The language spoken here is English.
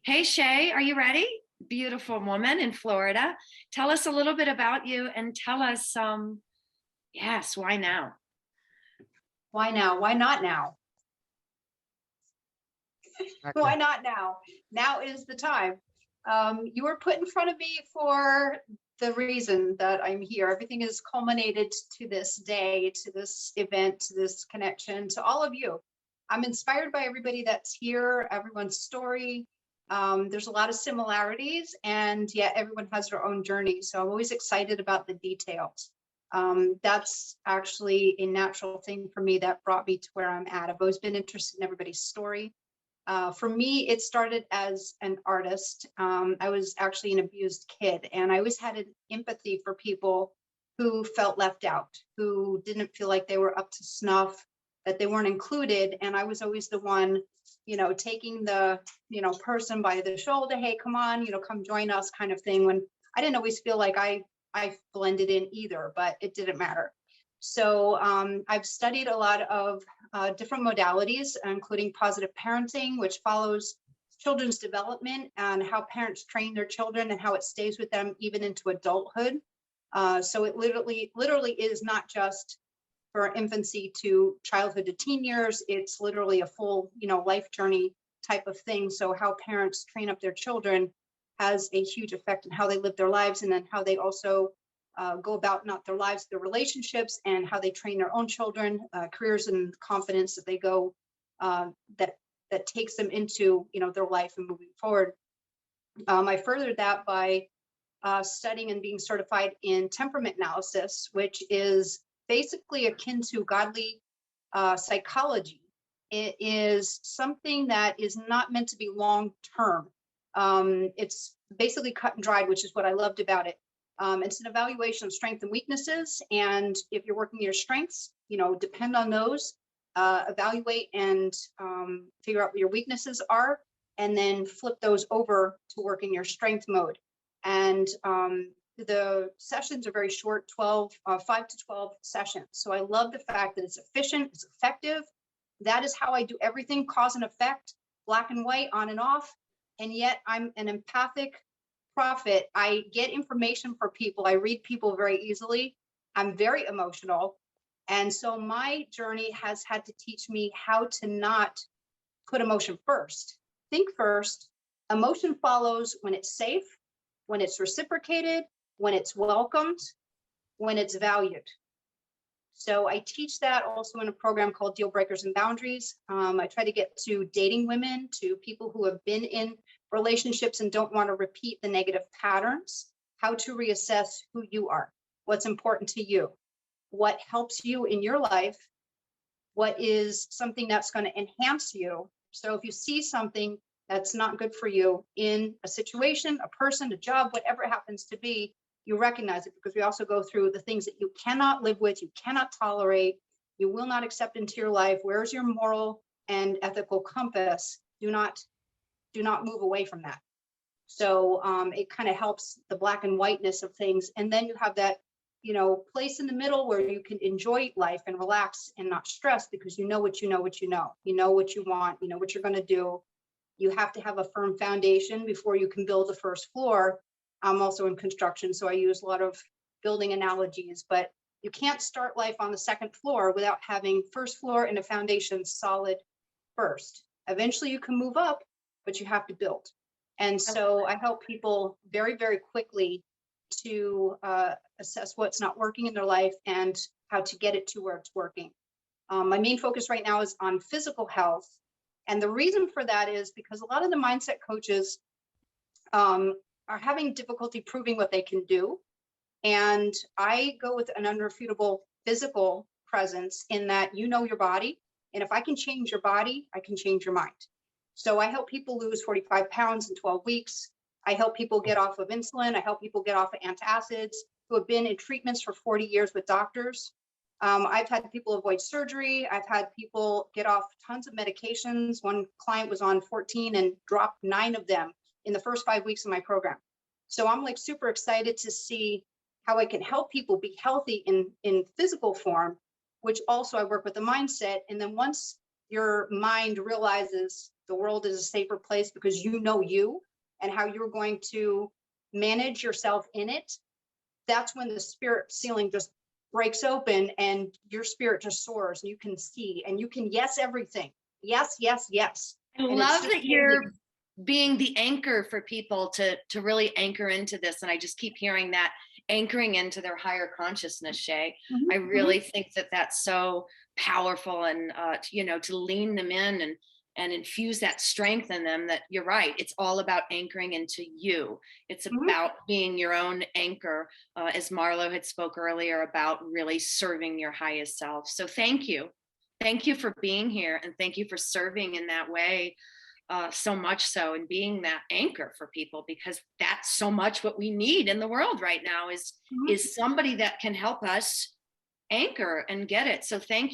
Hey, Shae, are you ready? Beautiful woman in Florida. Tell us a little bit about you and tell us, yes, why now? Why now? Why not now? Okay. Why not now? Now is the time. You were put in front of me for the reason that I'm here. Everything is culminated to this day, to this event, to this connection, to all of you. I'm inspired by everybody that's here, everyone's story. There's a lot of similarities, and yet everyone has their own journey. So I'm always excited about the details. That's actually a natural thing for me that brought me to where I'm at. I've always been interested in everybody's story. For me, it started as an artist. I was actually an abused kid, and I always had an empathy for people who felt left out, who didn't feel like they were up to snuff, that they weren't included. And I was always the one, taking the, person by the shoulder, hey, come on, come join us kind of thing. When I didn't always feel like I blended in either, but it didn't matter. So I've studied a lot of different modalities, including positive parenting, which follows children's development and how parents train their children and how it stays with them even into adulthood. So it literally is not just for infancy to childhood to teen years. It's literally a full, life journey type of thing. So how parents train up their children has a huge effect on how they live their lives, and then how they also go about not their lives, their relationships, and how they train their own children, careers, and confidence that they go that takes them into their life and moving forward. I furthered that by studying and being certified in temperament analysis, which is basically akin to godly psychology. It is something that is not meant to be long term. It's basically cut and dried, which is what I loved about it. It's an evaluation of strengths and weaknesses. And if you're working your strengths, depend on those, evaluate and figure out what your weaknesses are, and then flip those over to work in your strength mode. And the sessions are very short, 5 to 12 sessions. So I love the fact that it's efficient, it's effective. That is how I do everything, cause and effect, black and white, on and off. And yet I'm an empathic prophet. I get information for people. I read people very easily. I'm very emotional. And so my journey has had to teach me how to not put emotion first. Think first. Emotion follows when it's safe, when it's reciprocated, when it's welcomed, when it's valued. So I teach that also in a program called Deal Breakers and Boundaries. I try to get to dating women, to people who have been in relationships and don't want to repeat the negative patterns, how to reassess who you are, what's important to you, what helps you in your life, what is something that's going to enhance you. So if you see something that's not good for you in a situation, a person, a job, whatever it happens to be, you recognize it, because we also go through the things that you cannot live with, you cannot tolerate, you will not accept into your life. Where's your moral and ethical compass? Do not move away from that. So it kind of helps the black and whiteness of things. And then you have that, place in the middle where you can enjoy life and relax and not stress, because you know what you know, what you know what you want, what you're going to do. You have to have a firm foundation before you can build the first floor. I'm also in construction, so I use a lot of building analogies, but you can't start life on the second floor without having first floor and a foundation solid first. Eventually you can move up, but you have to build. And so I help people very, very quickly to assess what's not working in their life and how to get it to where it's working. My main focus right now is on physical health. And the reason for that is because a lot of the mindset coaches are having difficulty proving what they can do. And I go with an unrefutable physical presence in that you know your body. And if I can change your body, I can change your mind. So I help people lose 45 pounds in 12 weeks. I help people get off of insulin. I help people get off of antacids who have been in treatments for 40 years with doctors. I've had people avoid surgery. I've had people get off tons of medications. One client was on 14 and dropped 9 of them in the first 5 weeks of my program. So I'm like super excited to see how I can help people be healthy in physical form, which also I work with the mindset. And then once your mind realizes the world is a safer place because you know you and how you're going to manage yourself in it, that's when the spirit ceiling just breaks open and your spirit just soars and you can see and you can yes everything. Yes, yes, yes. I And it's love just that you're being the anchor for people to really anchor into this. And I just keep hearing that anchoring into their higher consciousness, Shae. Mhm, I mhm, really think that that's so powerful, and to lean them in and infuse that strength in them. That you're right. It's all about anchoring into you. It's mhm. about being your own anchor, as Marlo had spoke earlier about really serving your highest self. So thank you. Thank you for being here, and thank you for serving in that way, so much so, and being that anchor for people, because that's so much what we need in the world right now is Mhm. is somebody that can help us anchor and get it. So thank you.